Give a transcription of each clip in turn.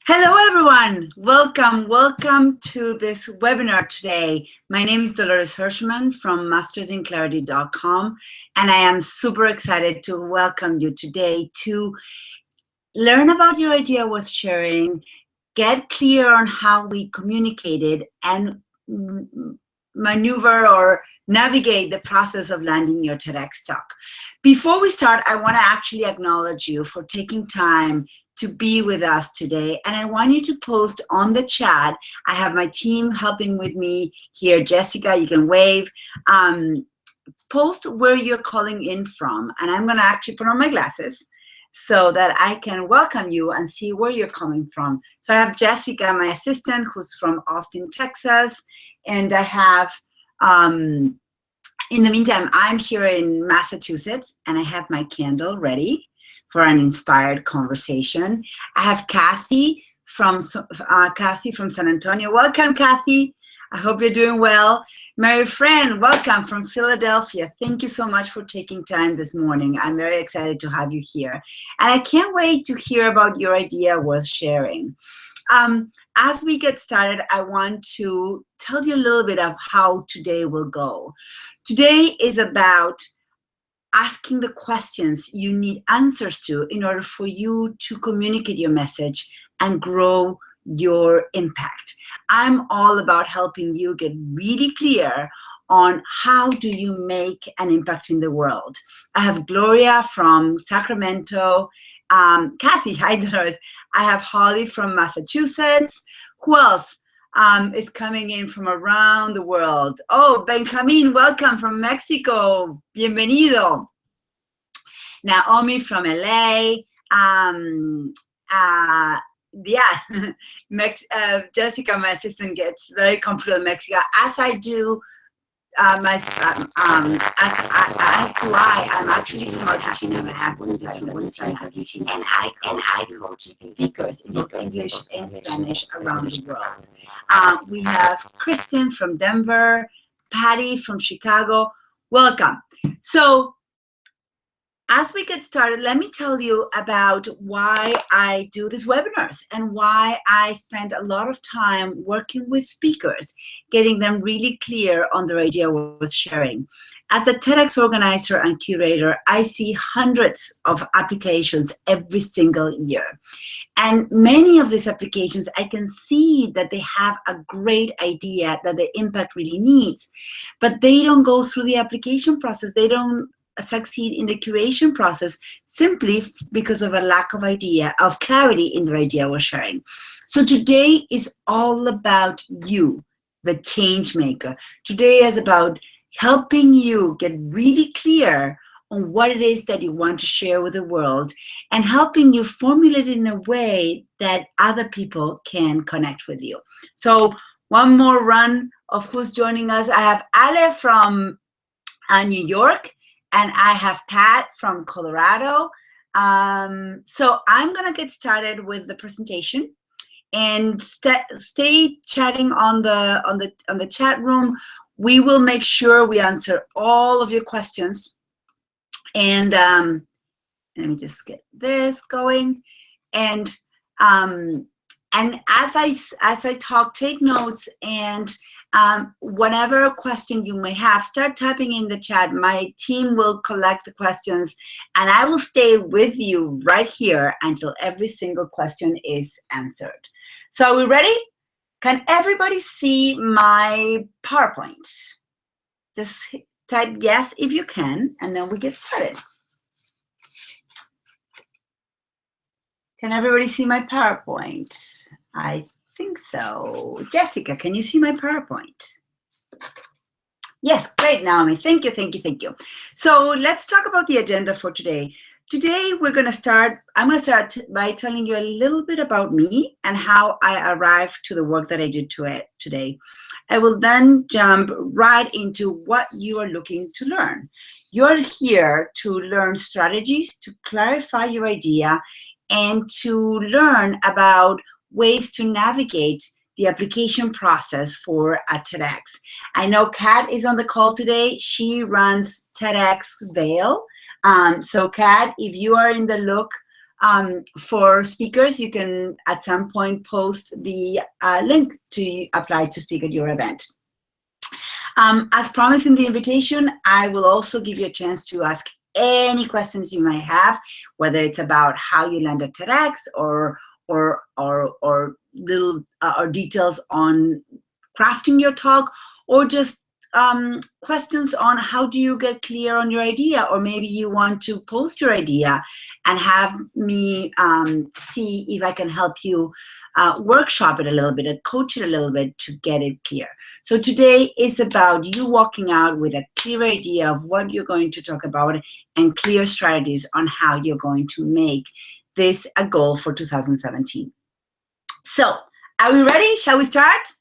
Hello, everyone. Welcome to this webinar today. My name is Dolores Hirschman from mastersinclarity.com, and I am super excited to welcome you today to learn about your idea worth sharing, get clear on how we communicate it, and maneuver or navigate the process of landing your TEDx talk. Before we start, I want to actually acknowledge you for taking time to be with us today. And I want you to post on the chat. I have my team helping with me here. Jessica, you can wave. Post where you're calling in from. And I'm going to actually put on my glasses so that I can welcome you and see where you're coming from. So I have Jessica, my assistant, who's from Austin, Texas. And I have, in the meantime, I'm here in Massachusetts, and I have my candle ready for an inspired conversation. I have Kathy from San Antonio. Welcome, Kathy. I hope you're doing well. Mary Fran, welcome from Philadelphia. Thank you so much for taking time this morning. I'm very excited to have you here. And I can't wait to hear about your idea worth sharing. As we get started, I want to tell you a little bit of how today will go. Today is about asking the questions you need answers to in order for you to communicate your message and grow your impact. I'm all about helping you get really clear on how do you make an impact in the world. I have Gloria from Sacramento. Kathy, hi Dolores. I have Holly from Massachusetts. Who else is coming in from around the world? Oh, Benjamin, welcome from Mexico. Bienvenido. Naomi from LA. Jessica, my assistant, gets very comfortable in Mexico, as I do. As do I. I'm actually from Argentina. My accent is from Argentina, and I coach speakers in both English and Spanish around the world. We have Kristen from Denver, Patty from Chicago. Welcome. So, as we get started, let me tell you about why I do these webinars and why I spend a lot of time working with speakers, getting them really clear on their idea worth sharing. As a TEDx organizer and curator, I see hundreds of applications every single year. And many of these applications, I can see that they have a great idea that the impact really needs, but they don't go through the application process. They don't succeed in the curation process simply because of a lack of clarity in their idea we're sharing. So today is all about you, the change maker. Today is about helping you get really clear on what it is that you want to share with the world and helping you formulate it in a way that other people can connect with you. So one more run of who's joining us. I have Ale from New York, and I have Pat from Colorado. So I'm gonna get started with the presentation, and stay chatting on the chat room. We will make sure we answer all of your questions. And let me just get this going. And as I talk, take notes, and whatever question you may have, start typing in the chat. My team will collect the questions, and I will stay with you right here until every single question is answered. So are we ready? Can everybody see my PowerPoint? Just type yes if you can, and then we get started. Can everybody see my PowerPoint? I think so. Jessica, can you see my PowerPoint? Yes, great, Naomi. Thank you, thank you, thank you. So let's talk about the agenda for today. Today, I'm going to start by telling you a little bit about me and how I arrived to the work that I did today. I will then jump right into what you are looking to learn. You're here to learn strategies to clarify your idea and to learn about ways to navigate the application process for a TEDx. I know Kat is on the call today. She runs TEDx Vail. So Kat, if you are in the look For speakers, you can at some point post the link to apply to speak at your event. As promised in the invitation, I will also give you a chance to ask any questions you might have, whether it's about how you land at TEDx or little or details on crafting your talk, or just questions on how do you get clear on your idea, or maybe you want to post your idea and have me see if I can help you workshop it a little bit and coach it a little bit to get it clear. So today is about you walking out with a clear idea of what you're going to talk about and clear strategies on how you're going to make this a goal for 2017. So are we ready? Shall we start?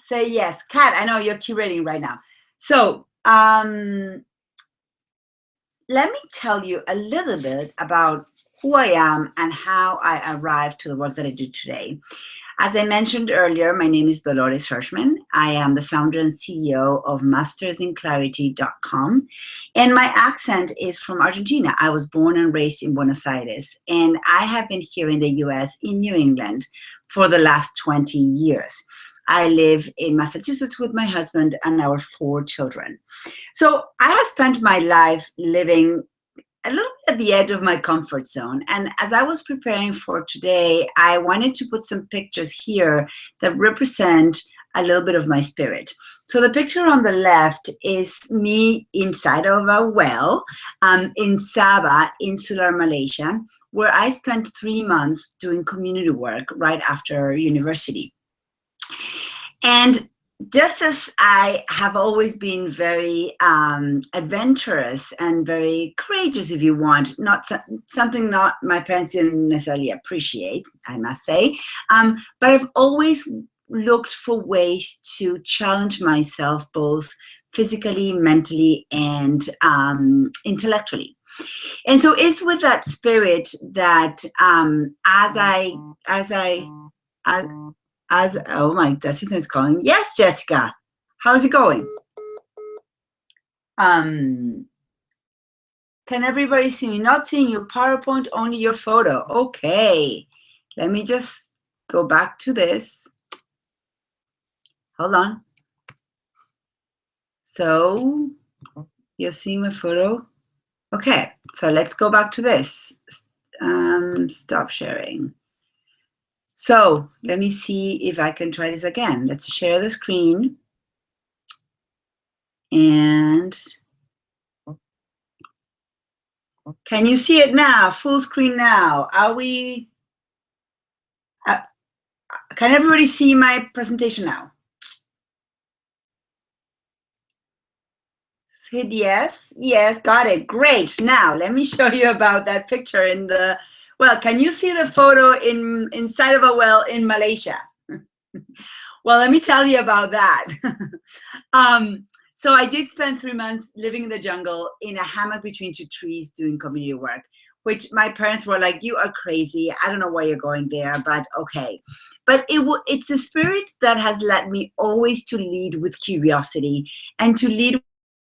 Say yes. Kat, I know you're curating right now. So let me tell you a little bit about who I am and how I arrived to the work that I do today. As I mentioned earlier, my name is Dolores Hirschman. I am the founder and CEO of mastersinclarity.com. And my accent is from Argentina. I was born and raised in Buenos Aires. And I have been here in the US, in New England, for the last 20 years. I live in Massachusetts with my husband and our 4 children. So I have spent my life living a little bit at the edge of my comfort zone. And as I was preparing for today, I wanted to put some pictures here that represent a little bit of my spirit. So the picture on the left is me inside of a well in Sabah, Insular Malaysia, where I spent 3 months doing community work right after university. And just as I have always been very adventurous and very courageous, if you want, not something not my parents didn't necessarily appreciate, I must say, but I've always looked for ways to challenge myself both physically, mentally, and intellectually. And so it's with that spirit that oh my, assistant's calling. Yes, Jessica. How's it going? Can everybody see me? Not seeing your PowerPoint, only your photo. Okay. Let me just go back to this. Hold on. So you're seeing my photo? Okay. So let's go back to this. Stop sharing. So let me see if I can try this again. Let's share the screen. And can you see it now? Full screen now. Are we? Can everybody see my presentation now? Hit yes. Yes, got it. Great. Now let me show you about that picture in the. Well, can you see the photo inside of a well in Malaysia? Well, let me tell you about that. So I did spend 3 months living in the jungle in a hammock between 2 trees doing community work, which my parents were like, you are crazy. I don't know why you're going there, but okay. But it's the spirit that has led me always to lead with curiosity and to lead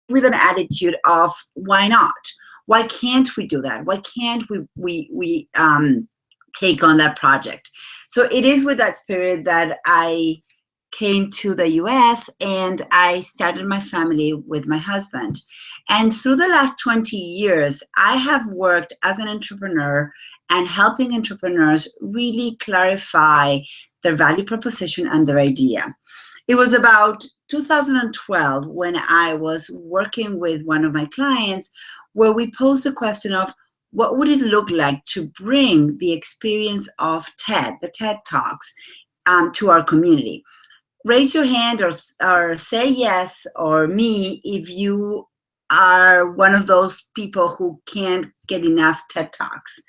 with an attitude of why not? Why can't we do that? Why can't we take on that project? So it is with that spirit that I came to the US and I started my family with my husband. And through the last 20 years, I have worked as an entrepreneur and helping entrepreneurs really clarify their value proposition and their idea. It was about 2012 when I was working with one of my clients where we posed the question of what would it look like to bring the experience of TED, the TED Talks, to our community. Raise your hand or say yes or me if you are one of those people who can't get enough TED Talks.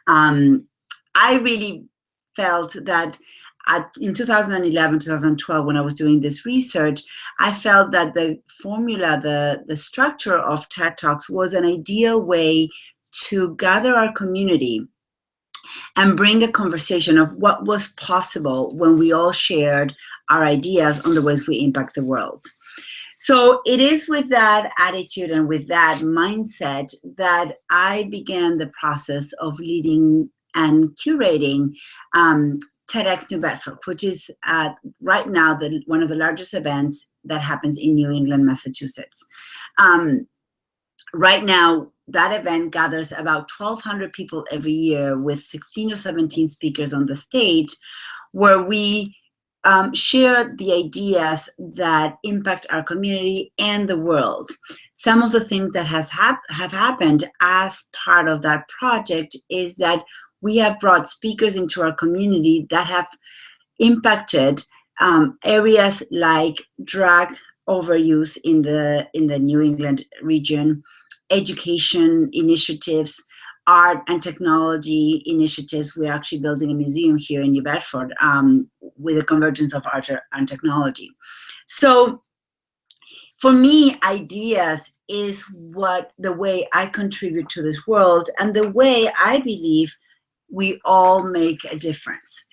I really felt that in 2011, 2012, when I was doing this research, I felt that the formula, the structure of TED Talks was an ideal way to gather our community and bring a conversation of what was possible when we all shared our ideas on the ways we impact the world. So it is with that attitude and with that mindset that I began the process of leading and curating TEDx New Bedford, which is right now one of the largest events that happens in New England, Massachusetts. Right now, that event gathers about 1,200 people every year with 16 or 17 speakers on the stage, where we share the ideas that impact our community and the world. Some of the things that have happened as part of that project is that we have brought speakers into our community that have impacted areas like drug overuse in the New England region, education initiatives, art and technology initiatives. We're actually building a museum here in New Bedford with a convergence of art and technology. So for me, ideas is the way I contribute to this world and the way I believe we all make a difference.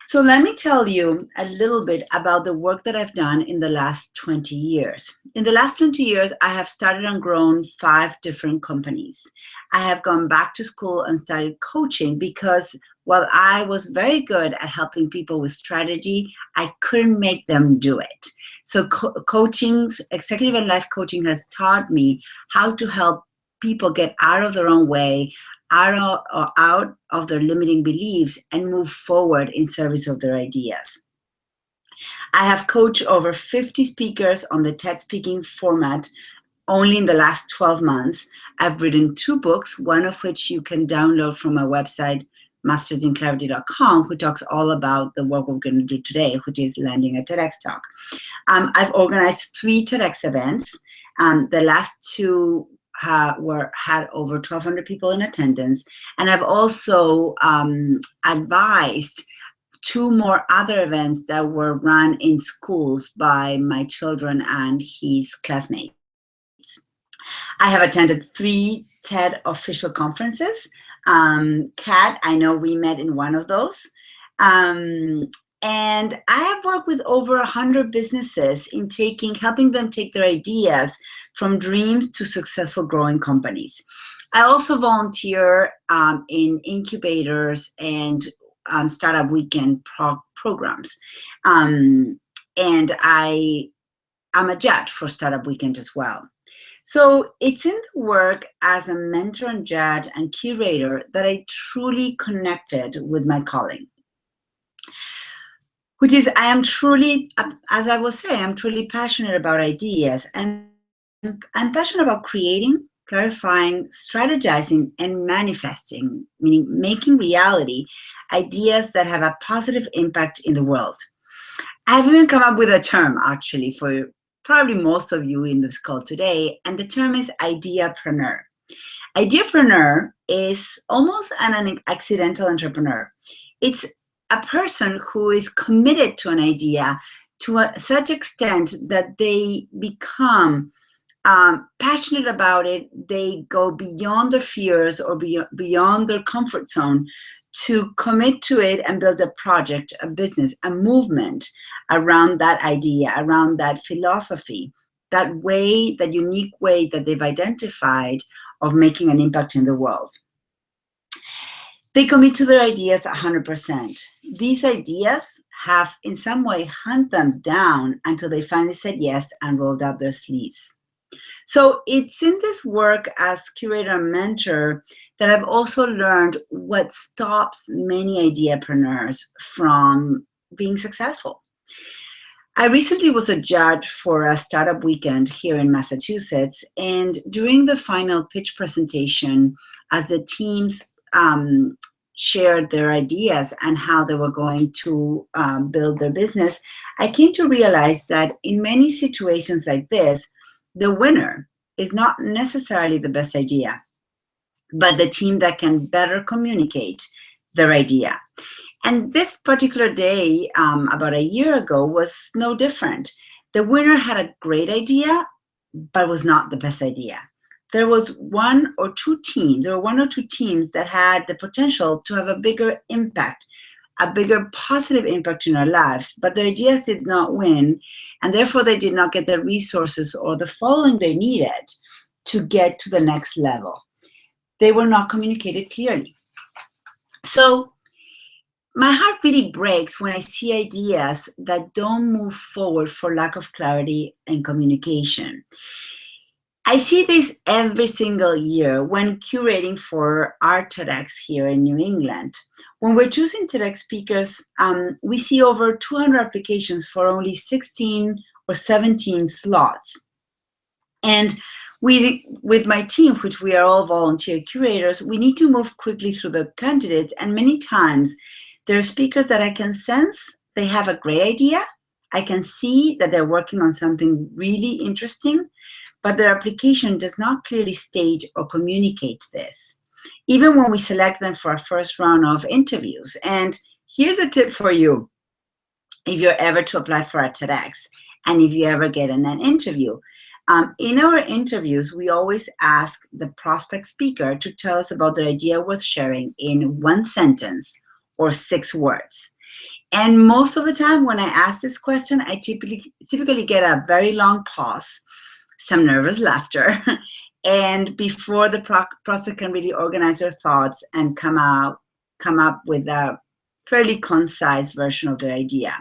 So let me tell you a little bit about the work that I've done in the last 20 years. In the last 20 years, I have started and grown 5 different companies. I have gone back to school and started coaching because while I was very good at helping people with strategy, I couldn't make them do it. So coaching, executive and life coaching has taught me how to help people get out of their own way, out of their limiting beliefs, and move forward in service of their ideas. I have coached over 50 speakers on the TED speaking format only in the last 12 months. I've written 2 books, one of which you can download from my website, mastersinclarity.com, which talks all about the work we're going to do today, which is landing a TEDx talk. I've organized 3 TEDx events. The last 2 had over 1,200 people in attendance, and I've also advised 2 more other events that were run in schools by my children and his classmates. I have attended 3 TED official conferences. Kat, I know we met in one of those. And I have worked with over 100 businesses in helping them take their ideas from dreams to successful growing companies. I also volunteer in incubators and startup weekend programs. And I'm a judge for Startup Weekend as well. So it's in the work as a mentor and judge and curator that I truly connected with my calling, which is I am truly, as I was saying, I'm truly passionate about ideas. And I'm passionate about creating, clarifying, strategizing, and manifesting, meaning making reality ideas that have a positive impact in the world. I've even come up with a term, actually, for probably most of you in this call today, and the term is ideapreneur. Ideapreneur is almost an accidental entrepreneur. It's a person who is committed to an idea to such extent that they become passionate about it. They go beyond their fears or beyond their comfort zone to commit to it and build a project, a business, a movement around that idea, around that philosophy, that unique way that they've identified of making an impact in the world. They commit to their ideas 100%. These ideas have in some way hunted them down until they finally said yes and rolled up their sleeves. So it's in this work as curator and mentor that I've also learned what stops many ideapreneurs from being successful. I recently was a judge for a startup weekend here in Massachusetts, and during the final pitch presentation, as the teams shared their ideas and how they were going to build their business, I came to realize that in many situations like this, the winner is not necessarily the best idea, but the team that can better communicate their idea. And this particular day, about a year ago, was no different. The winner had a great idea, but was not the best idea. There were one or two teams that had the potential to have a bigger impact a bigger positive impact in our lives, but their ideas did not win, and therefore they did not get the resources or the following they needed to get to the next level. They were not communicated clearly. So my heart really breaks when I see ideas that don't move forward for lack of clarity and communication. I see this every single year when curating for our TEDx here in New England. When we're choosing TEDx speakers, we see over 200 applications for only 16 or 17 slots. And with my team, which we are all volunteer curators, we need to move quickly through the candidates. And many times, there are speakers that I can sense they have a great idea. I can see that they're working on something really interesting, but their application does not clearly state or communicate this, even when we select them for our first round of interviews. And here's a tip for you, if you're ever to apply for a TEDx, and if you ever get in an interview. In our interviews, we always ask the prospect speaker to tell us about their idea worth sharing in 1 sentence or 6 words. And most of the time when I ask this question, I typically get a very long pause, some nervous laughter, and before the prospect can really organize their thoughts and come up with a fairly concise version of their idea.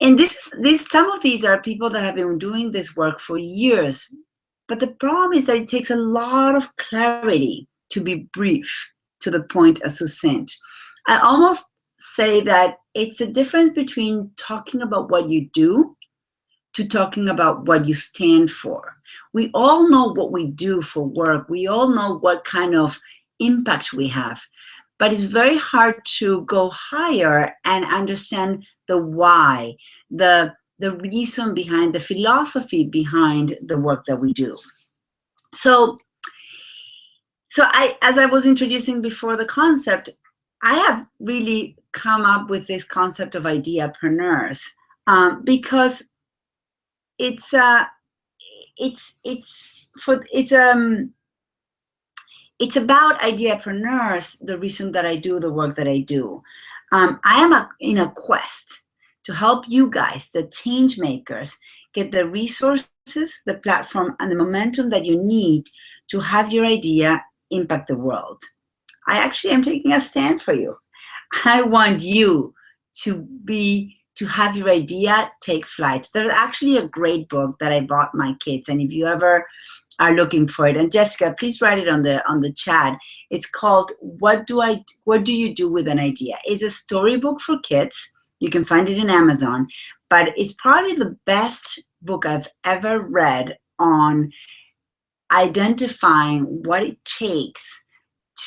And some of these are people that have been doing this work for years, but the problem is that it takes a lot of clarity to be brief, to the point, and succinct. I almost say that it's a difference between talking about what you do to talking about what you stand for. We all know what we do for work. We all know what kind of impact we have. But it's very hard to go higher and understand the why, the reason behind, the philosophy behind the work that we do. So as I was introducing before the concept, I have really come up with this concept of ideapreneurs because it's about ideapreneurs, the reason that I do the work that I do. I am in a quest to help you guys, the change makers, get the resources, the platform, and the momentum that you need to have your idea impact the world. I actually am taking a stand for you. I want you to have your idea take flight. There's actually a great book that I bought my kids, and if you ever are looking for it, and Jessica, please write it on the chat. It's called What Do You Do with an Idea? It's a storybook for kids. You can find it in Amazon, but it's probably the best book I've ever read on identifying what it takes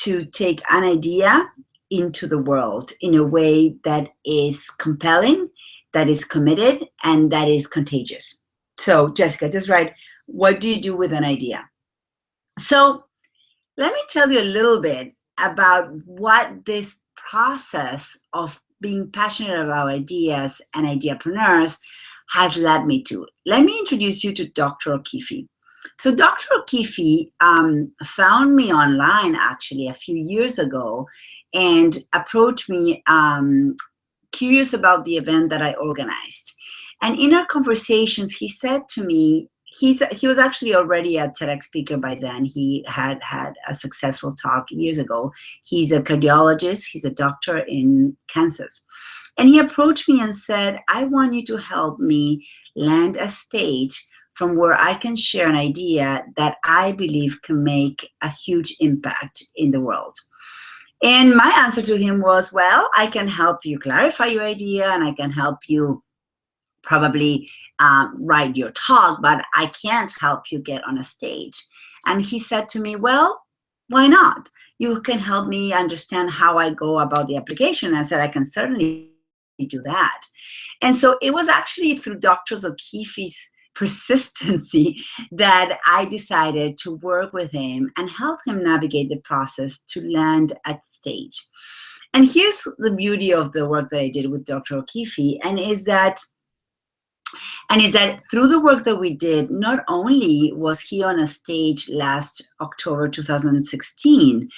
to take an idea into the world in a way that is compelling, that is committed, and that is contagious. So Jessica, just write, what do you do with an idea? So let me tell you a little bit about what this process of being passionate about ideas and ideapreneurs has led me to. Let me introduce you to Dr. O'Keefe. So Dr. O'Keefe found me online actually a few years ago and approached me curious about the event that I organized. And in our conversations, he said to me, he was actually already a TEDx speaker by then. He had a successful talk years ago. He's a cardiologist. He's a doctor in Kansas. And he approached me and said, I want you to help me land a stage from where I can share an idea that I believe can make a huge impact in the world. And my answer to him was, well, I can help you clarify your idea and I can help you probably write your talk, but I can't help you get on a stage. And he said to me, well, why not? You can help me understand how I go about the application. I said, I can certainly do that. And so it was actually through Dr. O'Keefe's persistency that I decided to work with him and help him navigate the process to land at stage. And here's the beauty of the work that I did with Dr. O'Keefe, and is that And is that through the work that we did, not only was he on a stage last October 2016,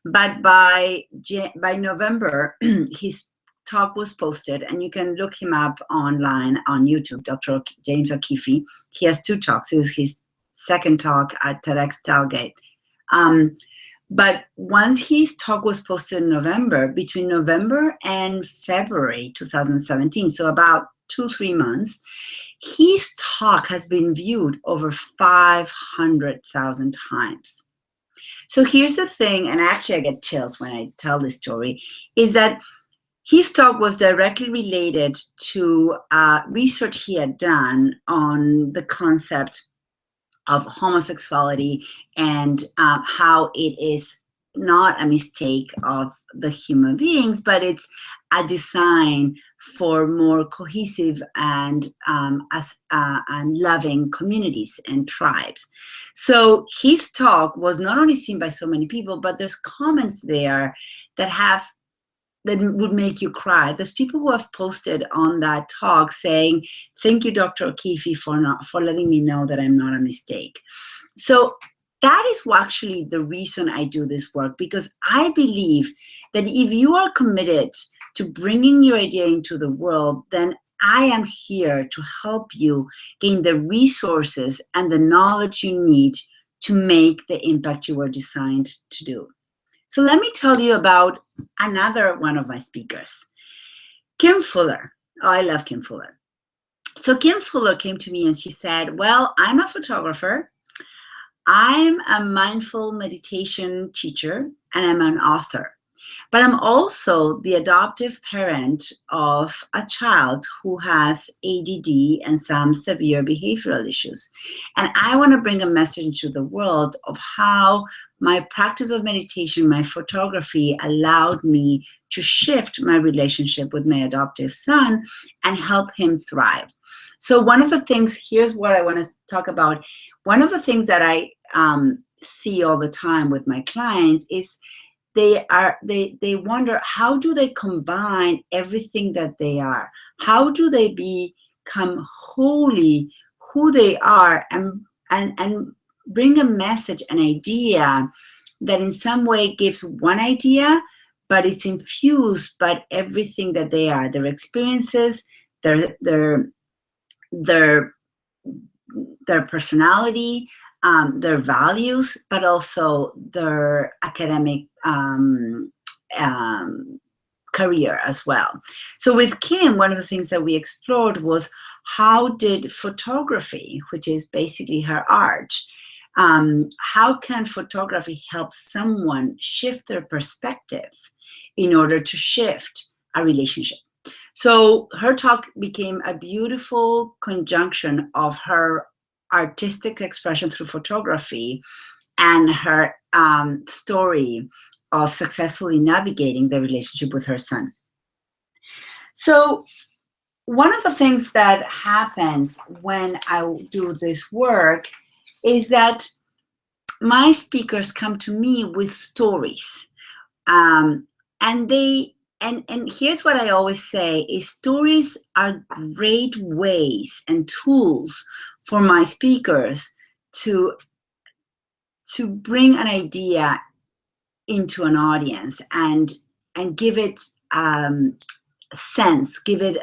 but by November, his talk was posted, and you can look him up online on YouTube, Dr. James O'Keefe. He has 2 talks. This is his second talk at TEDx Tailgate. But once his talk was posted in November, between November and February 2017, so about 2-3 months, his talk has been viewed over 500,000 times. So here's the thing, and actually I get chills when I tell this story, is that his talk was directly related to research he had done on the concept of homosexuality and how it is not a mistake of the human beings, but it's a design for more cohesive and loving communities and tribes. So his talk was not only seen by so many people, but there's comments there that would make you cry. There's people who have posted on that talk saying, "Thank you, Dr. O'Keefe, for letting me know that I'm not a mistake." So that is actually the reason I do this work, because I believe that if you are committed to bringing your idea into the world, then I am here to help you gain the resources and the knowledge you need to make the impact you were designed to do. So let me tell you about another one of my speakers, Kim Fuller. Oh, I love Kim Fuller. So Kim Fuller came to me and she said, "Well, I'm a photographer, I'm a mindful meditation teacher, and I'm an author. But I'm also the adoptive parent of a child who has ADD and some severe behavioral issues. And I want to bring a message into the world of how my practice of meditation, my photography, allowed me to shift my relationship with my adoptive son and help him thrive." So one of the things, here's what I want to talk about. One of the things that I see all the time with my clients is they wonder, how do they combine everything that they are? How do they become wholly who they are and bring a message, an idea that in some way gives one idea, but it's infused by everything that they are, their experiences, their personality, their values, but also their academic career as well. So with Kim, one of the things that we explored was, how did photography, which is basically her art, how can photography help someone shift their perspective in order to shift a relationship? So her talk became a beautiful conjunction of her artistic expression through photography and her story of successfully navigating the relationship with her son. So one of the things that happens when I do this work is that my speakers come to me with stories, and here's what I always say is, stories are great ways and tools for my speakers to bring an idea into an audience and give it sense, give it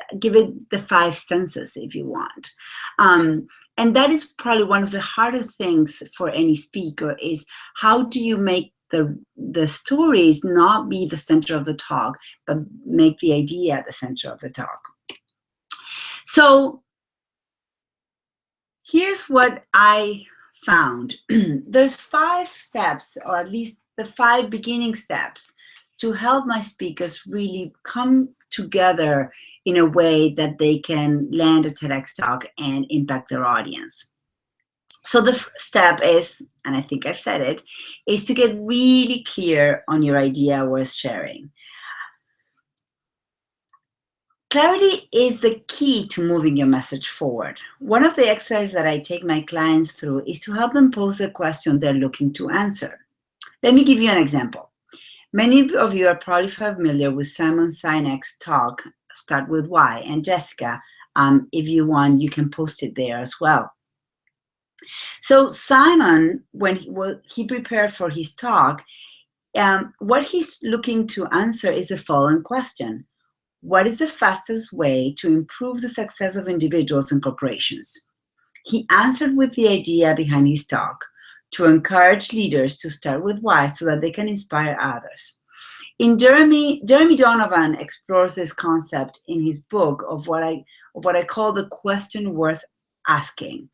the 5 senses, if you want. And that is probably one of the harder things for any speaker, is how do you make the stories not be the center of the talk, but make the idea the center of the talk. So here's what I found. There's 5 steps, or at least the 5 beginning steps, to help my speakers really come together in a way that they can land a TEDx talk and impact their audience. So the first step is, and I think I've said it, is to get really clear on your idea worth sharing. Clarity is the key to moving your message forward. One of the exercises that I take my clients through is to help them pose the question they're looking to answer. Let me give you an example. Many of you are probably familiar with Simon Sinek's talk, Start With Why, and Jessica, If you want, you can post it there as well. So Simon, when he prepared for his talk, what he's looking to answer is the following question. What is the fastest way to improve the success of individuals and corporations? He answered with the idea behind his talk to encourage leaders to start with why so that they can inspire others. Jeremy Donovan explores this concept in his book of what I call the question worth asking.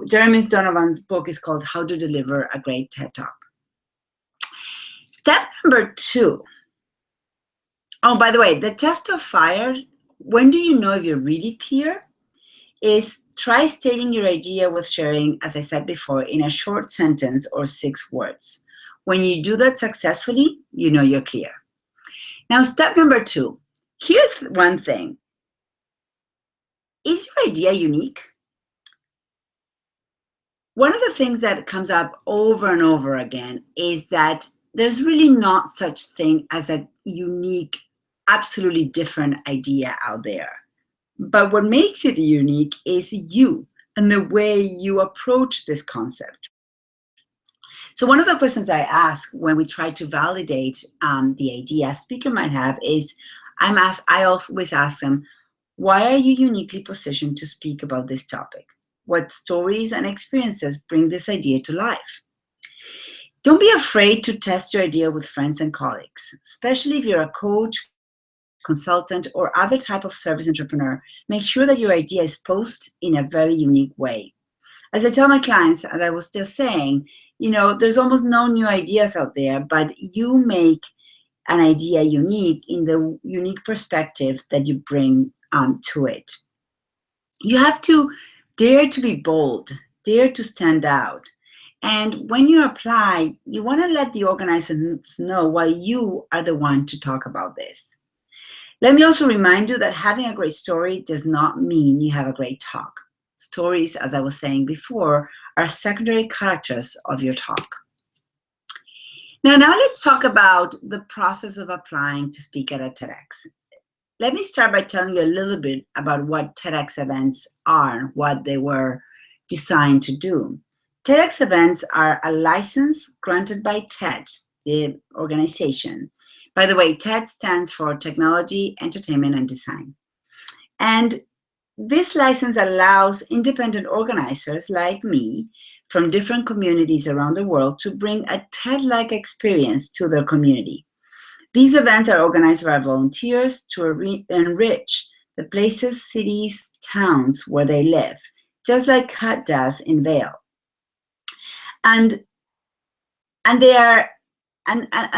Jeremy Donovan's book is called How to Deliver a Great TED Talk. Step number 2. Oh, by the way, the test of fire, when do you know if you're really clear? Is try stating your idea with sharing, as I said before, in a short sentence or 6 words. When you do that successfully, you know you're clear. Now, step number 2. Here's one thing. Is your idea unique? One of the things that comes up over and over again is that there's really not such thing as a unique, absolutely different idea out there. But what makes it unique is you and the way you approach this concept. So one of the questions I ask when we try to validate the idea a speaker might have is, I always ask them, why are you uniquely positioned to speak about this topic? What stories and experiences bring this idea to life? Don't be afraid to test your idea with friends and colleagues, especially if you're a coach, consultant, or other type of service entrepreneur. Make sure that your idea is posed in a very unique way. As I tell my clients, as I was just saying, there's almost no new ideas out there, but you make an idea unique in the unique perspective that you bring to it. You have to dare to be bold, dare to stand out. And when you apply, you want to let the organizers know why you are the one to talk about this. Let me also remind you that having a great story does not mean you have a great talk. Stories, as I was saying before, are secondary characters of your talk. Now let's talk about the process of applying to speak at a TEDx. Let me start by telling you a little bit about what TEDx events are and what they were designed to do. TEDx events are a license granted by TED, the organization. By the way, TED stands for Technology, Entertainment, and Design. And this license allows independent organizers like me from different communities around the world to bring a TED-like experience to their community. These events are organized by volunteers to enrich the places, cities, towns where they live, just like Cut does in Vail. And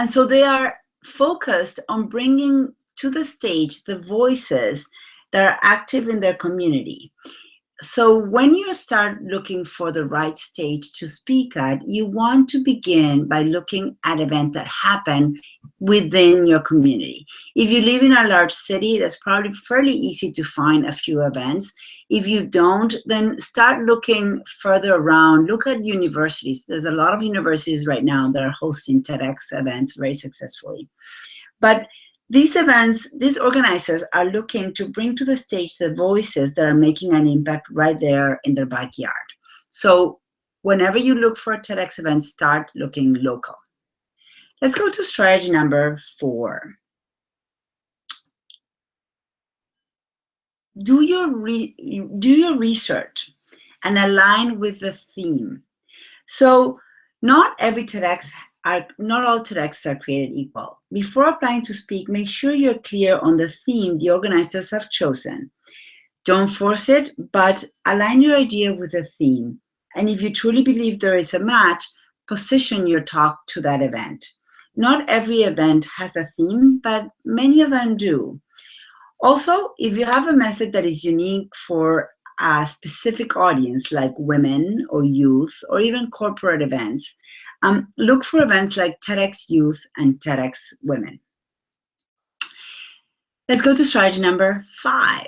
so they are focused on bringing to the stage the voices that are active in their community. So when you start looking for the right stage to speak at, you want to begin by looking at events that happen within your community. If you live in a large city, that's probably fairly easy to find a few events. If you don't, then start looking further around. Look at universities. There's a lot of universities right now that are hosting TEDx events very successfully. But these events, these organizers are looking to bring to the stage the voices that are making an impact right there in their backyard. So whenever you look for a TEDx event, start looking local. Let's go to strategy number 4. Do your research and align with the theme. So not all TEDx are created equal. Before applying to speak, make sure you're clear on the theme the organizers have chosen. Don't force it, but align your idea with the theme. And if you truly believe there is a match, position your talk to that event. Not every event has a theme, but many of them do. Also, if you have a message that is unique for a specific audience like women or youth or even corporate events, look for events like TEDx Youth and TEDx Women. Let's go to strategy number 5.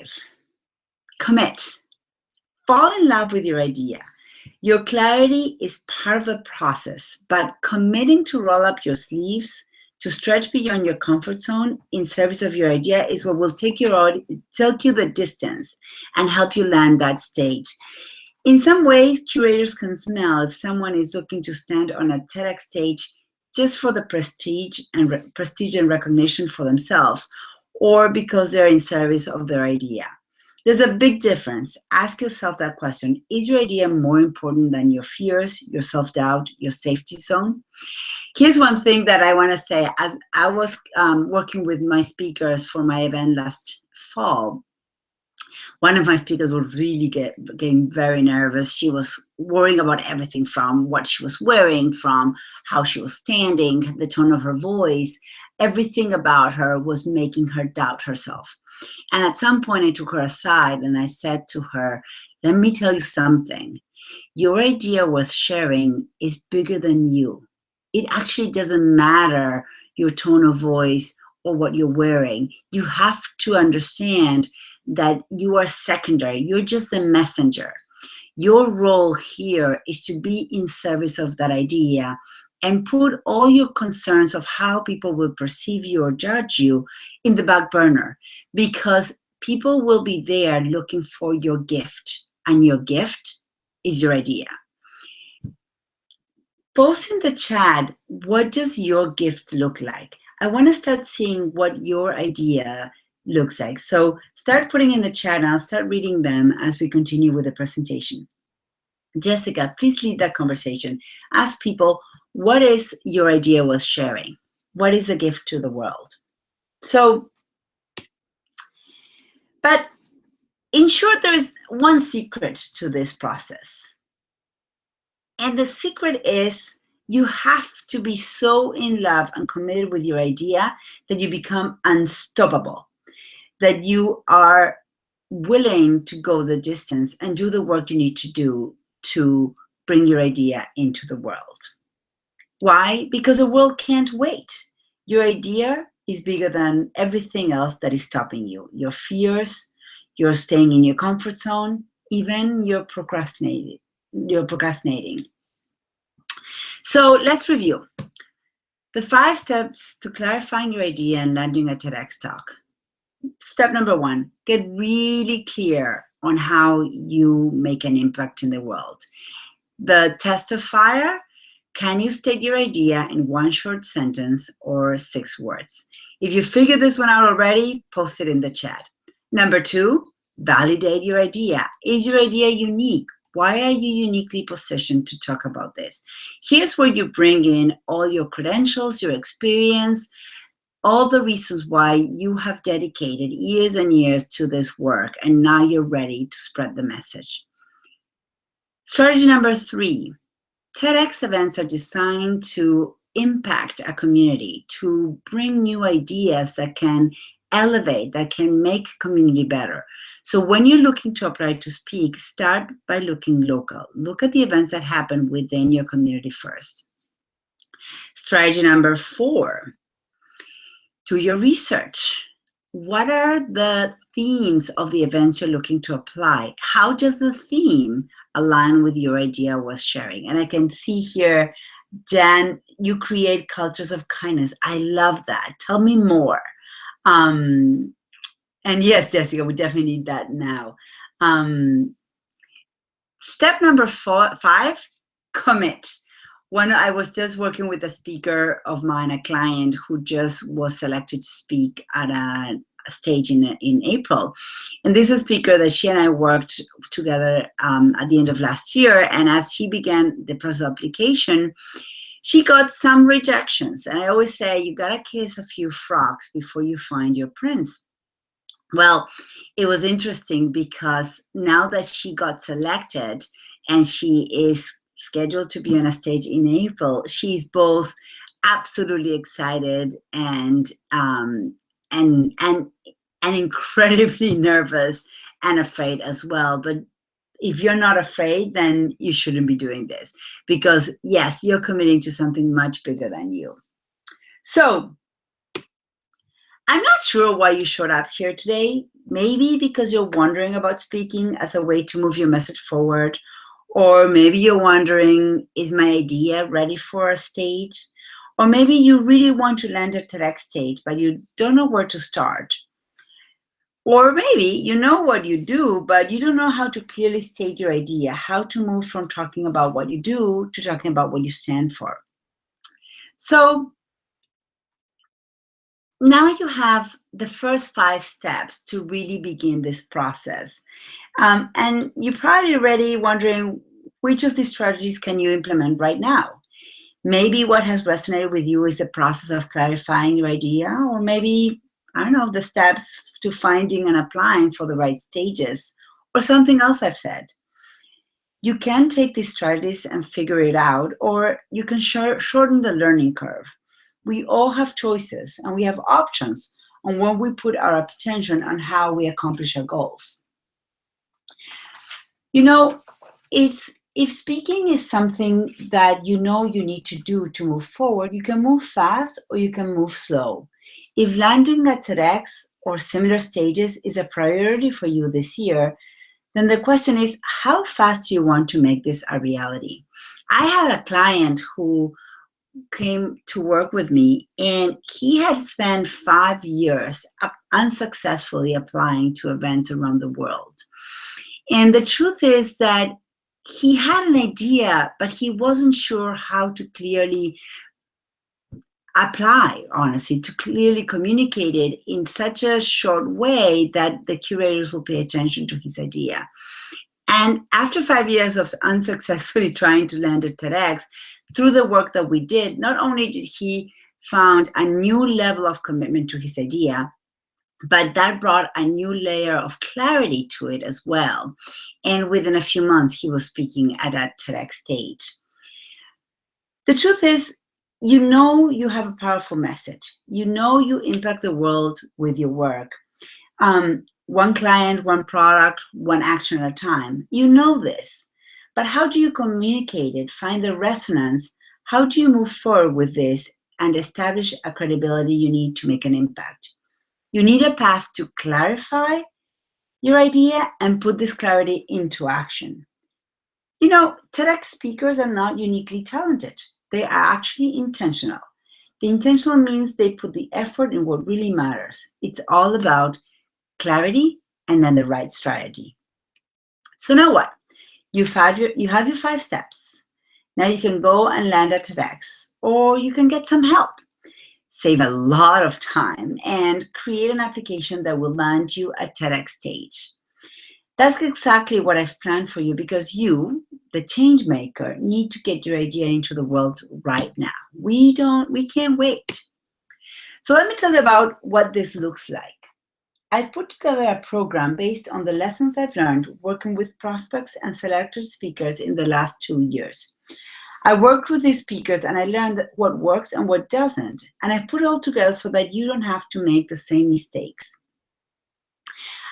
Commit. Fall in love with your idea. Your clarity is part of the process, but committing to roll up your sleeves, to stretch beyond your comfort zone in service of your idea is what will take you the distance and help you land that stage. In some ways, curators can smell if someone is looking to stand on a TEDx stage just for the prestige and recognition for themselves, or because they're in service of their idea. There's a big difference. Ask yourself that question. Is your idea more important than your fears, your self-doubt, your safety zone? Here's one thing that I want to say. As I was working with my speakers for my event last fall, one of my speakers was really getting very nervous. She was worrying about everything from what she was wearing, from how she was standing, the tone of her voice. Everything about her was making her doubt herself. And at some point, I took her aside and I said to her, let me tell you something. Your idea worth sharing is bigger than you. It actually doesn't matter your tone of voice or what you're wearing. You have to understand that you are secondary. You're just a messenger. Your role here is to be in service of that idea and put all your concerns of how people will perceive you or judge you in the back burner, because people will be there looking for your gift, and your gift is your idea. Post in the chat, what does your gift look like? I want to start seeing what your idea looks like. So start putting in the chat and I'll start reading them as we continue with the presentation. Jessica, please lead that conversation. Ask people, what is your idea worth sharing? What is a gift to the world? So, but in short, there is one secret to this process. And the secret is you have to be so in love and committed with your idea that you become unstoppable, that you are willing to go the distance and do the work you need to do to bring your idea into the world. Why? Because the world can't wait. Your idea is bigger than everything else that is stopping you. Your fears, you're staying in your comfort zone, even you're procrastinating. So let's review. The 5 steps to clarifying your idea and landing a TEDx talk. Step number 1, get really clear on how you make an impact in the world. The test of fire, can you state your idea in 1 short sentence or 6 words? If you figured this one out already, post it in the chat. Number 2, validate your idea. Is your idea unique? Why are you uniquely positioned to talk about this? Here's where you bring in all your credentials, your experience, all the reasons why you have dedicated years and years to this work, and now you're ready to spread the message. Strategy number 3, TEDx events are designed to impact a community, to bring new ideas that can elevate, that can make community better. So when you're looking to apply to speak, start by looking local. Look at the events that happen within your community first. Strategy number 4, do your research. What are the themes of the events you're looking to apply? How does the theme align with your idea worth sharing? And I can see here, Jan, you create cultures of kindness. I love that. Tell me more. And yes, Jessica, we definitely need that now. Step number 5, commit. I was just working with a speaker of mine, a client who just was selected to speak at a stage in April. And this is a speaker that she and I worked together at the end of last year. And as she began the process of application, she got some rejections. And I always say, you gotta kiss a few frogs before you find your prince. Well, it was interesting because now that she got selected and she is scheduled to be on a stage in April, she's both absolutely excited and incredibly nervous and afraid as well. But if you're not afraid, then you shouldn't be doing this, because yes, you're committing to something much bigger than you. So I'm not sure why you showed up here today. Maybe because you're wondering about speaking as a way to move your message forward, or maybe you're wondering, is my idea ready for a stage? Or maybe you really want to land a TEDx stage, but you don't know where to start. Or maybe you know what you do, but you don't know how to clearly state your idea, how to move from talking about what you do to talking about what you stand for. So now you have the first 5 steps to really begin this process. And you're probably already wondering, which of these strategies can you implement right now? Maybe what has resonated with you is the process of clarifying your idea, or maybe, I don't know, the steps to finding and applying for the right stages, or something else I've said. You can take these strategies and figure it out, or you can shorten the learning curve. We all have choices, and we have options on when we put our attention on how we accomplish our goals. You know, if speaking is something that you know you need to do to move forward, you can move fast or you can move slow. If landing at TEDx or similar stages is a priority for you this year, then the question is, how fast do you want to make this a reality? I had a client who came to work with me, and he had spent 5 years unsuccessfully applying to events around the world. And the truth is that he had an idea, but he wasn't sure how to clearly apply, honestly, to clearly communicate it in such a short way that the curators will pay attention to his idea. And after 5 years of unsuccessfully trying to land at TEDx, through the work that we did, not only did he found a new level of commitment to his idea, but that brought a new layer of clarity to it as well. And within a few months, he was speaking at a TEDx stage. The truth is, you know you have a powerful message. You know you impact the world with your work. One client, one product, one action at a time. You know this. But how do you communicate it, find the resonance? How do you move forward with this and establish a credibility you need to make an impact? You need a path to clarify your idea and put this clarity into action. You know, TEDx speakers are not uniquely talented. They are actually intentional. The intentional means they put the effort in what really matters. It's all about clarity and then the right strategy. So now what? You have your 5 steps. Now you can go and land at TEDx, or you can get some help. Save a lot of time and create an application that will land you at TEDx stage. That's exactly what I've planned for you, because you, the change maker, need to get your idea into the world right now. We can't wait. So let me tell you about what this looks like. I've put together a program based on the lessons I've learned working with prospects and selected speakers in the last 2 years. I worked with these speakers and I learned what works and what doesn't. And I put it all together so that you don't have to make the same mistakes.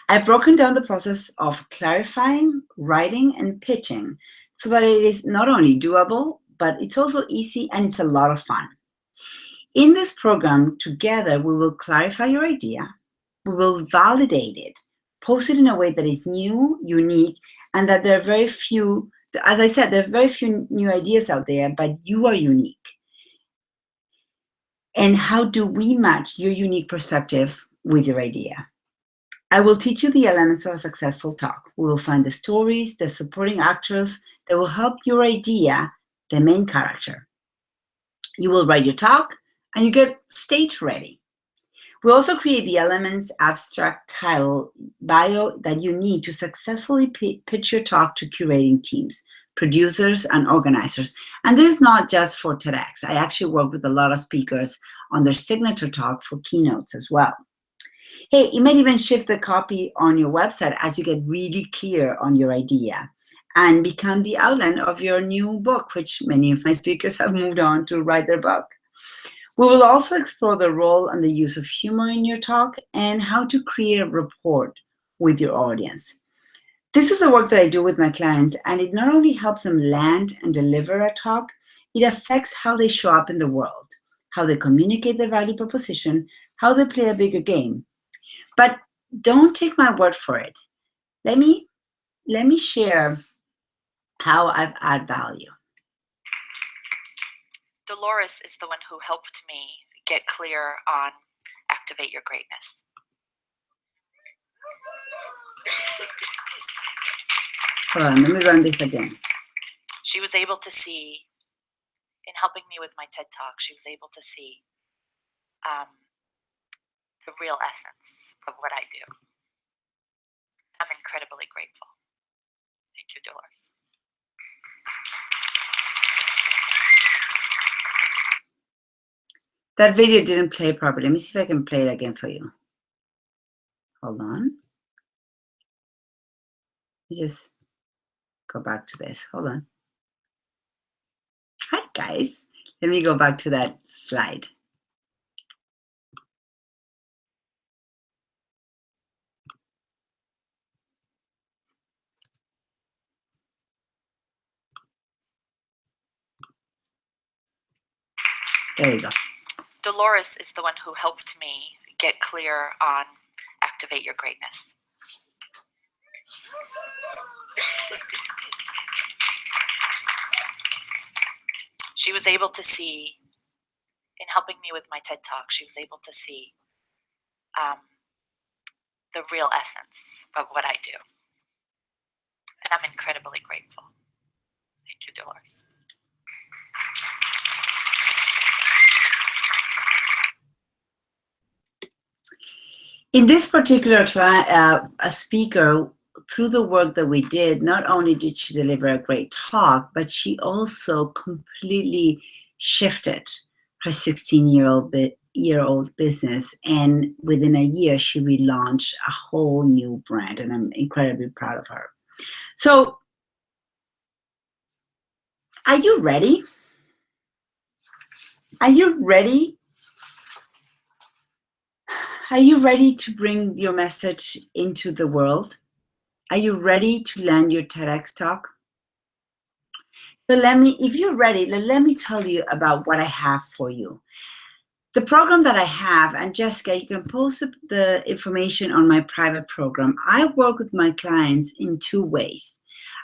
I've broken down the process of clarifying, writing, and pitching so that it is not only doable, but it's also easy and it's a lot of fun. In this program, together, we will clarify your idea, we will validate it, post it in a way that is new, unique, and that there are very few, as I said, there are very few new ideas out there, but you are unique. And how do we match your unique perspective with your idea? I will teach you the elements of a successful talk. We will find the stories, the supporting actors that will help your idea, the main character. You will write your talk and you get stage ready. We'll also create the elements, abstract, title, bio that you need to successfully pitch your talk to curating teams, producers, and organizers. And this is not just for TEDx. I actually work with a lot of speakers on their signature talk for keynotes as well. Hey, you might even shift the copy on your website as you get really clear on your idea and become the outline of your new book, which many of my speakers have moved on to write their book. We will also explore the role and the use of humor in your talk and how to create a rapport with your audience. This is the work that I do with my clients, and it not only helps them land and deliver a talk, it affects how they show up in the world, how they communicate their value proposition, how they play a bigger game. But don't take my word for it. Let me share how I've added value. Dolores is the one who helped me get clear on activate your greatness. Hold on, let me run this again. She was able to see, in helping me with my TED Talk, she was able to see the real essence of what I do. I'm incredibly grateful. Thank you, Dolores. That video didn't play properly. Let me see if I can play it again for you. Hold on. Let me just go back to this. Hold on. Hi, guys. Let me go back to that slide. There you go. Dolores is the one who helped me get clear on activate your greatness. She was able to see, in helping me with my TED Talk, she was able to see the real essence of what I do. And I'm incredibly grateful. Thank you, Dolores. In this particular speaker, through the work that we did, not only did she deliver a great talk, but she also completely shifted her 16-year-old business. And within a year, she relaunched a whole new brand. And I'm incredibly proud of her. So, are you ready? Are you ready? Are you ready to bring your message into the world? Are you ready to land your TEDx talk? So if you're ready, let me tell you about what I have for you. The program that I have, and Jessica, you can post the information on my private program. I work with my clients in two ways.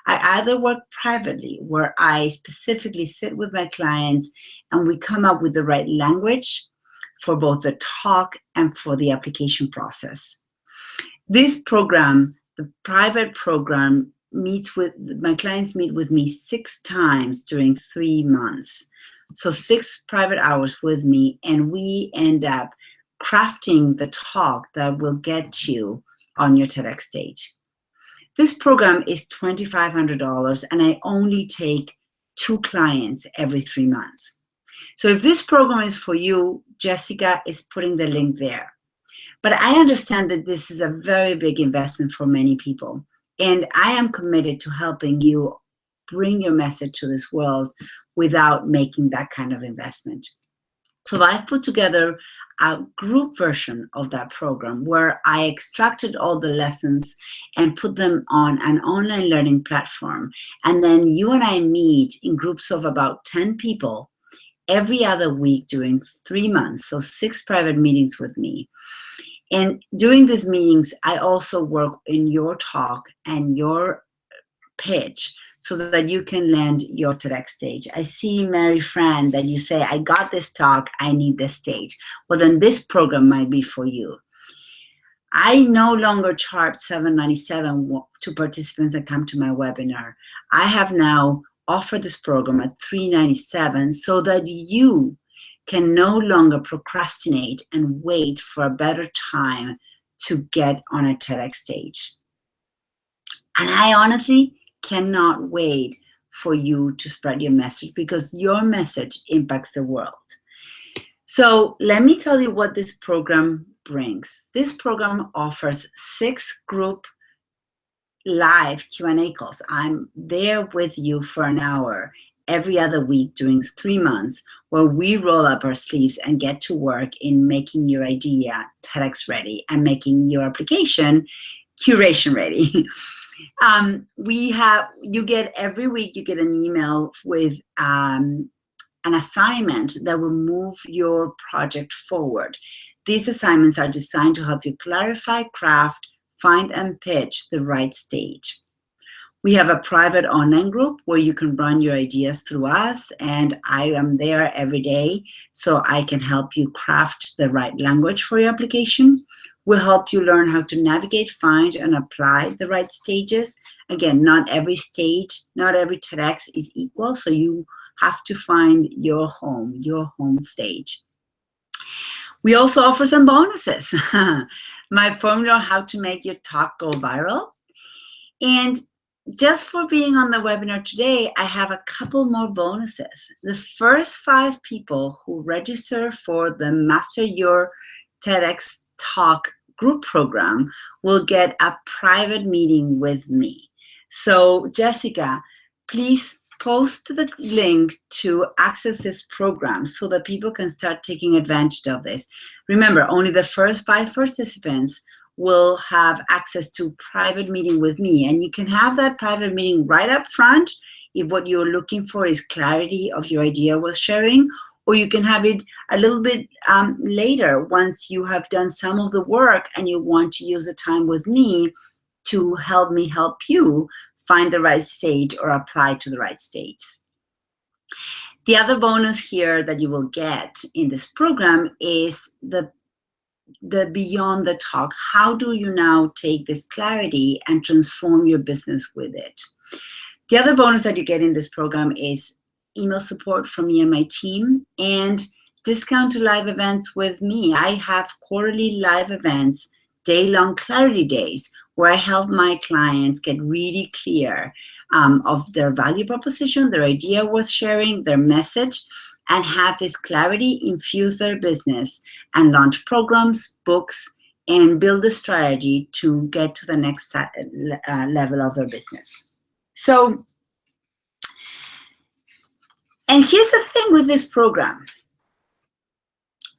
I either work privately, where I specifically sit with my clients and we come up with the right language for both the talk and for the application process. This program, the private program, my clients meet with me 6 times during 3 months. So 6 private hours with me, and we end up crafting the talk that will get you on your TEDx stage. This program is $2,500, and I only take 2 clients every 3 months. So if this program is for you, Jessica is putting the link there. But I understand that this is a very big investment for many people. And I am committed to helping you bring your message to this world without making that kind of investment. So I've put together a group version of that program where I extracted all the lessons and put them on an online learning platform. And then you and I meet in groups of about 10 people every other week during 3 months. So 6 private meetings with me. And during these meetings, I also work in your talk and your pitch so that you can land your TEDx stage. I see, Mary Fran, that you say, I got this talk, I need this stage. Well, then this program might be for you. I no longer charge $797 to participants that come to my webinar. I have now offered this program at $397 so that you can no longer procrastinate and wait for a better time to get on a TEDx stage. And I honestly cannot wait for you to spread your message, because your message impacts the world. So let me tell you what this program brings. This program offers 6 group live Q&A calls. I'm there with you for an hour every other week during 3 months, where we roll up our sleeves and get to work in making your idea TEDx ready and making your application curation ready. Every week you get an email with an assignment that will move your project forward. These assignments are designed to help you clarify, craft, find and pitch the right stage. We have a private online group where you can run your ideas through us, and I am there every day so I can help you craft the right language for your application. We'll help you learn how to navigate, find, and apply the right stages. Again, not every stage, not every TEDx is equal, so you have to find your home stage. We also offer some bonuses. My formula on how to make your talk go viral. And just for being on the webinar today, I have a couple more bonuses. The first 5 people who register for the Master Your TEDx Talk group program will get a private meeting with me. So Jessica, please post the link to access this program so that people can start taking advantage of this. Remember, only the first 5 participants will have access to private meeting with me, and you can have that private meeting right up front if what you're looking for is clarity of your idea with sharing, or you can have it a little bit later once you have done some of the work and you want to use the time with me to help me help you find the right stage or apply to the right states. The other bonus here that you will get in this program is the beyond the talk. How do you now take this clarity and transform your business with it? The other bonus that you get in this program is email support from me and my team, and discount to live events with me. I have quarterly live events, day-long clarity days, where I help my clients get really clear of their value proposition, their idea worth sharing, their message, and have this clarity infuse their business and launch programs, books, and build a strategy to get to the next level of their business. So, and here's the thing with this program.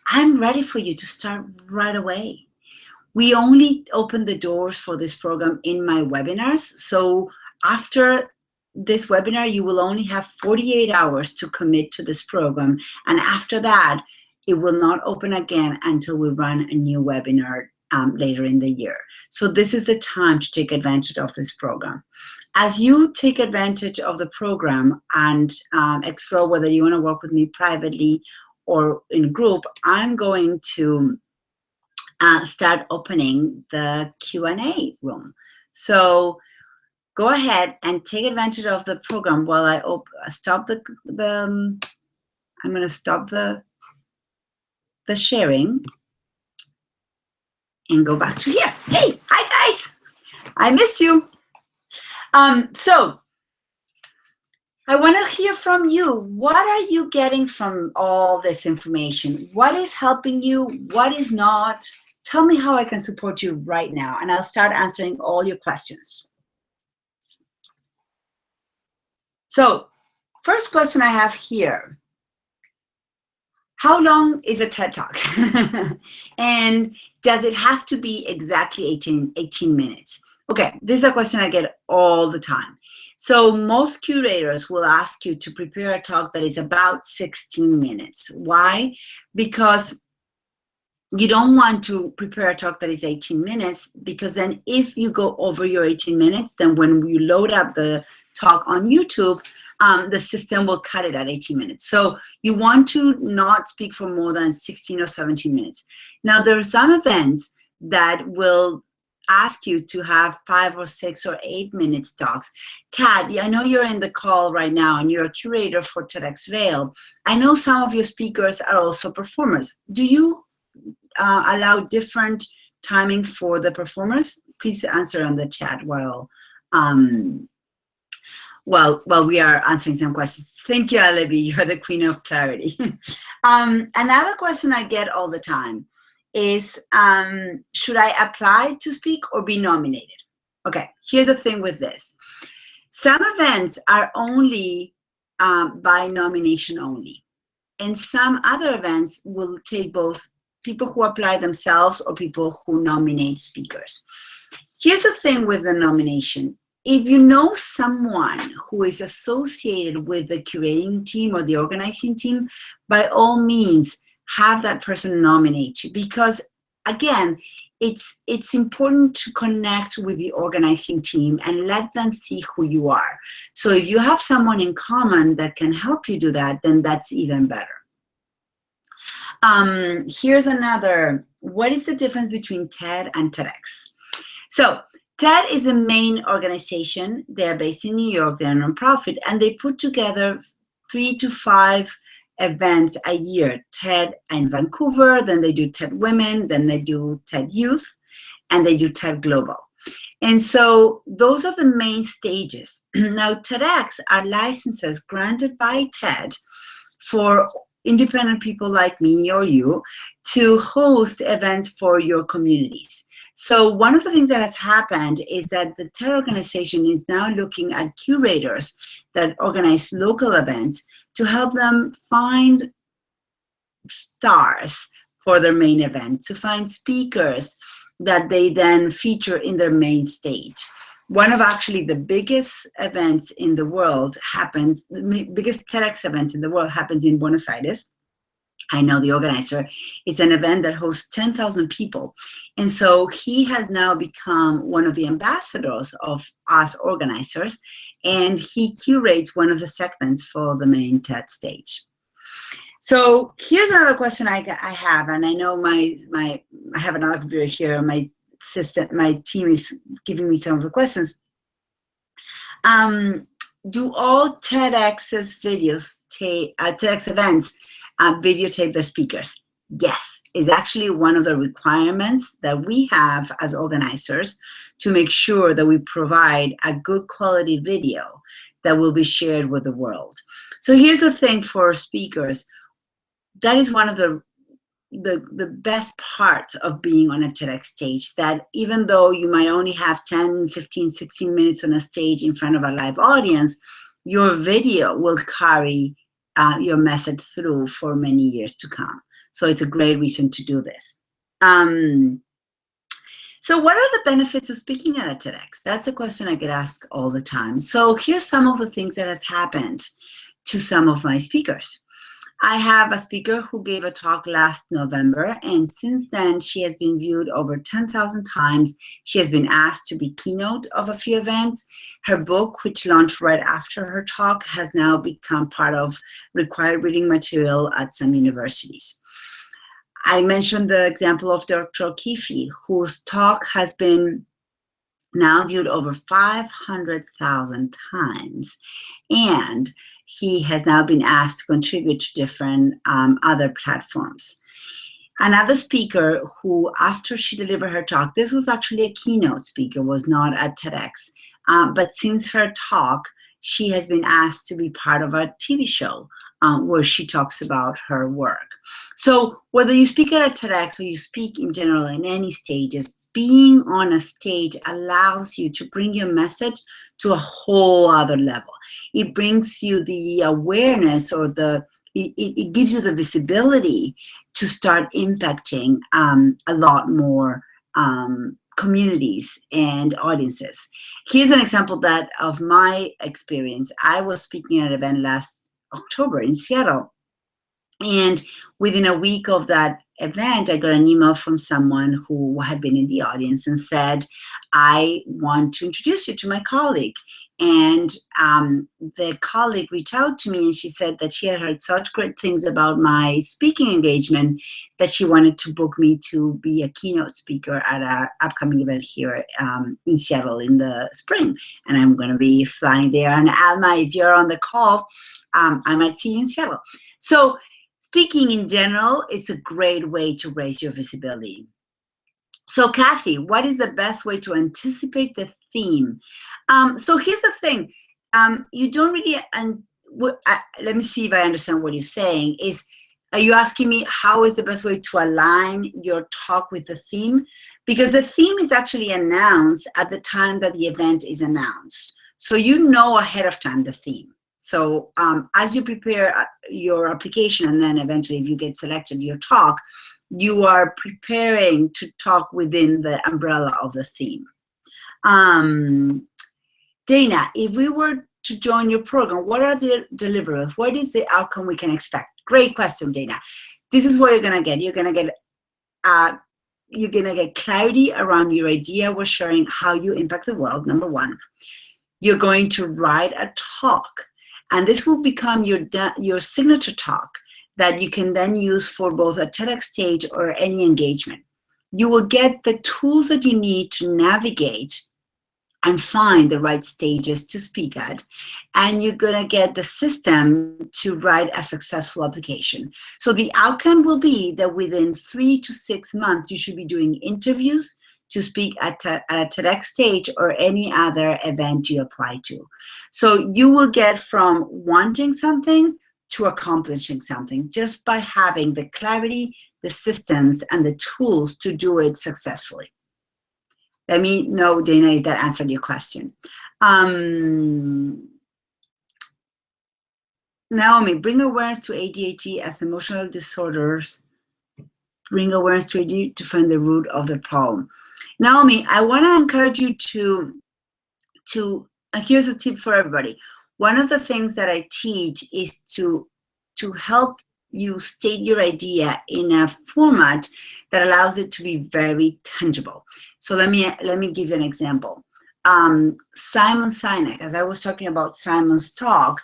I'm ready for you to start right away. We only open the doors for this program in my webinars. So after this webinar, you will only have 48 hours to commit to this program. And after that, it will not open again until we run a new webinar later in the year. So this is the time to take advantage of this program. As you take advantage of the program and explore whether you want to work with me privately or in group, I'm going to start opening the Q&A room. So go ahead and take advantage of the program while I stop I'm going to stop the sharing and go back to here. Hey, hi guys, I missed you. So I want to hear from you. What are you getting from all this information? What is helping you? What is not? Tell me how I can support you right now, and I'll start answering all your questions. So, first question I have here. How long is a TED Talk? And does it have to be exactly 18 minutes? Okay, this is a question I get all the time. So most curators will ask you to prepare a talk that is about 16 minutes. Why? Because you don't want to prepare a talk that is 18 minutes, because then if you go over your 18 minutes, then when you load up the talk on YouTube, the system will cut it at 18 minutes. So you want to not speak for more than 16 or 17 minutes. Now, there are some events that will ask you to have 5 or 6 or 8 minutes talks. Kat, I know you're in the call right now and you're a curator for TEDx Vail. I know some of your speakers are also performers. Do you allow different timing for the performers? Please answer on the chat while we are answering some questions. Thank you, Alibi. You're the queen of clarity. Another question I get all the time is, should I apply to speak or be nominated? Okay, here's the thing with this. Some events are only by nomination only. And some other events will take both people who apply themselves or people who nominate speakers. Here's the thing with the nomination. If you know someone who is associated with the curating team or the organizing team, by all means, have that person nominate you. Because again, it's important to connect with the organizing team and let them see who you are. So if you have someone in common that can help you do that, then that's even better. Here's another. What is the difference between TED and TEDx? So TED is a main organization. They're based in New York. They're a nonprofit, and they put together 3 to 5 events a year. TED in Vancouver, then they do TED Women, then they do TED Youth, and they do TED Global. And so those are the main stages. Now, TEDx are licenses granted by TED for independent people like me or you to host events for your communities. So one of the things that has happened is that the TED organization is now looking at curators that organize local events to help them find stars for their main event, to find speakers that they then feature in their main stage. One of actually the biggest events in the world happens, the biggest TEDx events in the world happens in Buenos Aires. I know the organizer. It's an event that hosts 10,000 people. And so he has now become one of the ambassadors of us organizers, and he curates one of the segments for the main TED stage. So here's another question I have, and I know I have another computer here. My team is giving me some of the questions. Do all TEDx's videos, TEDx events, videotape their speakers? Yes, it's actually one of the requirements that we have as organizers to make sure that we provide a good quality video that will be shared with the world. So here's the thing for speakers. That is one of the best parts of being on a TEDx stage, that even though you might only have 10, 15, 16 minutes on a stage in front of a live audience, your video will carry your message through for many years to come. So it's a great reason to do this. So what are the benefits of speaking at a TEDx? That's a question I get asked all the time. So here's some of the things that has happened to some of my speakers. I have a speaker who gave a talk last November, and since then she has been viewed over 10,000 times. She has been asked to be keynote of a few events. Her book, which launched right after her talk, has now become part of required reading material at some universities. I mentioned the example of Dr. O'Keefe, whose talk has been now viewed over 500,000 times, and he has now been asked to contribute to different other platforms. Another speaker who, after she delivered her talk, this was actually a keynote speaker, was not at TEDx, but since her talk, she has been asked to be part of a TV show where she talks about her work. So whether you speak at a TEDx or you speak in general in any stages, being on a stage allows you to bring your message to a whole other level. It brings you the awareness, or it gives you the visibility to start impacting a lot more communities and audiences. Here's an example of my experience. I was speaking at an event last October in Seattle, and within a week of that event, I got an email from someone who had been in the audience and said, I want to introduce you to my colleague. And the colleague reached out to me, and she said that she had heard such great things about my speaking engagement that she wanted to book me to be a keynote speaker at an upcoming event here in Seattle in the spring. And I'm going to be flying there. And Alma, if you're on the call, I might see you in Seattle. So speaking in general is a great way to raise your visibility. So Kathy, what is the best way to anticipate the theme? So here's the thing. You don't really, let me see if I understand what you're saying. Are you asking me how is the best way to align your talk with the theme? Because the theme is actually announced at the time that the event is announced. So you know ahead of time the theme. So as you prepare your application, and then eventually if you get selected, your talk, you are preparing to talk within the umbrella of the theme. Dana, if we were to join your program, what are the deliverables? What is the outcome we can expect? Great question, Dana. This is what you're going to get. You're going to get you're gonna get clarity around your idea we're sharing, how you impact the world, number one. You're going to write a talk, and this will become your signature talk that you can then use for both a TEDx stage or any engagement. You will get the tools that you need to navigate and find the right stages to speak at, and you're gonna get the system to write a successful application. So the outcome will be that within 3 to 6 months, you should be doing interviews to speak at a TEDx stage or any other event you apply to. So you will get from wanting something to accomplishing something just by having the clarity, the systems, and the tools to do it successfully. Let me know, Dana, if that answered your question. Naomi, bring awareness to ADHD as emotional disorders. Bring awareness to ADHD to find the root of the problem. Naomi, I want to encourage you to here's a tip for everybody. One of the things that I teach is to help you state your idea in a format that allows it to be very tangible. So let me give you an example. Simon Sinek, as I was talking about Simon's talk,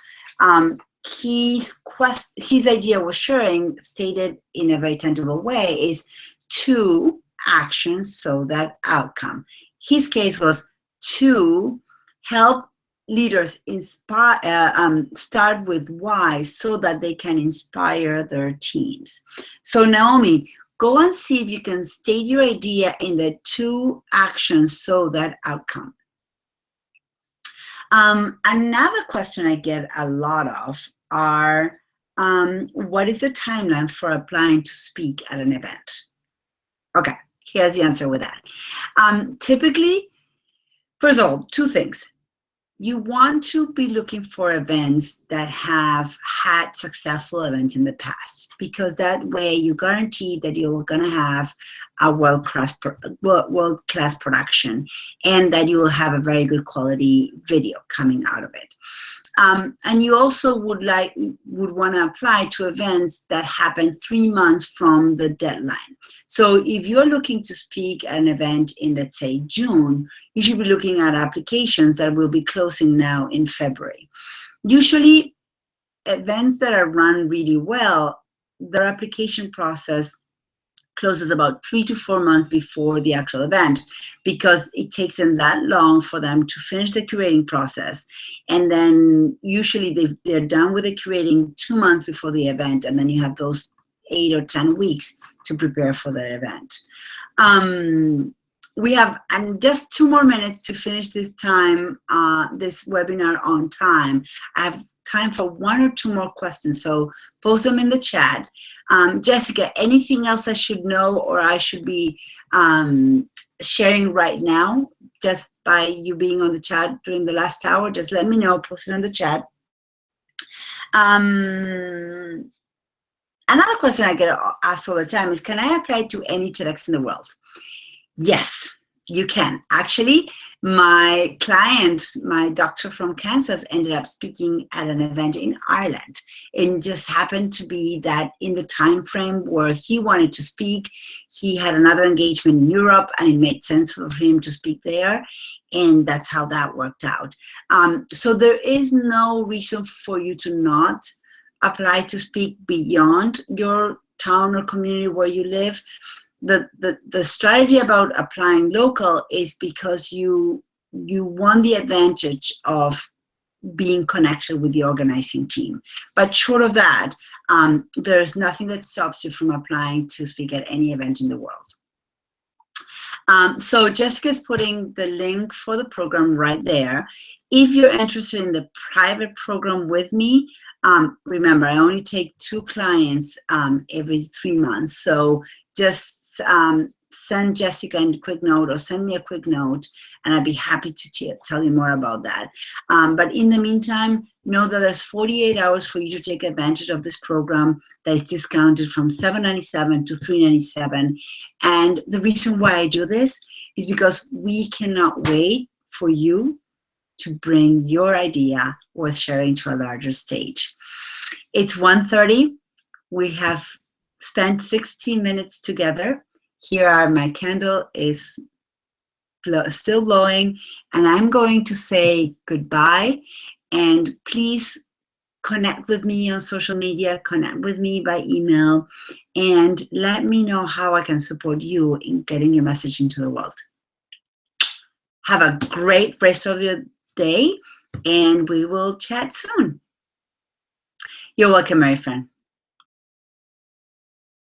his idea was sharing, stated in a very tangible way, is 2 actions so that outcome. His case was to help leaders start with why so that they can inspire their teams. So Naomi, go and see if you can state your idea in the 2 actions so that outcome. Another question I get a lot of are, what is the timeline for applying to speak at an event? Okay, here's the answer with that. Typically, first of all, 2 things. You want to be looking for events that have had successful events in the past, because that way you guarantee that you're going to have a world-class production and that you will have a very good quality video coming out of it. And you also would want to apply to events that happen 3 months from the deadline. So if you're looking to speak at an event in, let's say, June, you should be looking at applications that will be closing now in February. Usually, events that are run really well, their application process closes about 3 to 4 months before the actual event, because it takes them that long for them to finish the curating process. And then usually they're done with the curating 2 months before the event, and then you have those 8 or 10 weeks to prepare for the event. We have just 2 more minutes to finish this webinar on time. I have time for 1 or 2 more questions, so post them in the chat. Jessica, anything else I should know or I should be sharing right now, just by you being on the chat during the last hour? Just let me know, post it in the chat. Another question I get asked all the time is, can I apply to any TEDx in the world? Yes, you can. Actually, my client, my doctor from Kansas, ended up speaking at an event in Ireland. It just happened to be that in the time frame where he wanted to speak, he had another engagement in Europe, and it made sense for him to speak there. And that's how that worked out. So there is no reason for you to not apply to speak beyond your town or community where you live. The strategy about applying local is because you want the advantage of being connected with the organizing team. But short of that, there's nothing that stops you from applying to speak at any event in the world. So Jessica's putting the link for the program right there. If you're interested in the private program with me, remember, I only take 2 clients every 3 months. So just send Jessica a quick note or send me a quick note, and I'd be happy to tell you more about that. But in the meantime, know that there's 48 hours for you to take advantage of this program that is discounted from $797 to $397. And the reason why I do this is because we cannot wait for you to bring your idea worth sharing to a larger stage. It's 1:30. We have spent 60 minutes together. Here are my candle is still blowing, and I'm going to say goodbye. And please connect with me on social media, connect with me by email, and let me know how I can support you in getting your message into the world. Have a great rest of your day, and we will chat soon. You're welcome, my friend.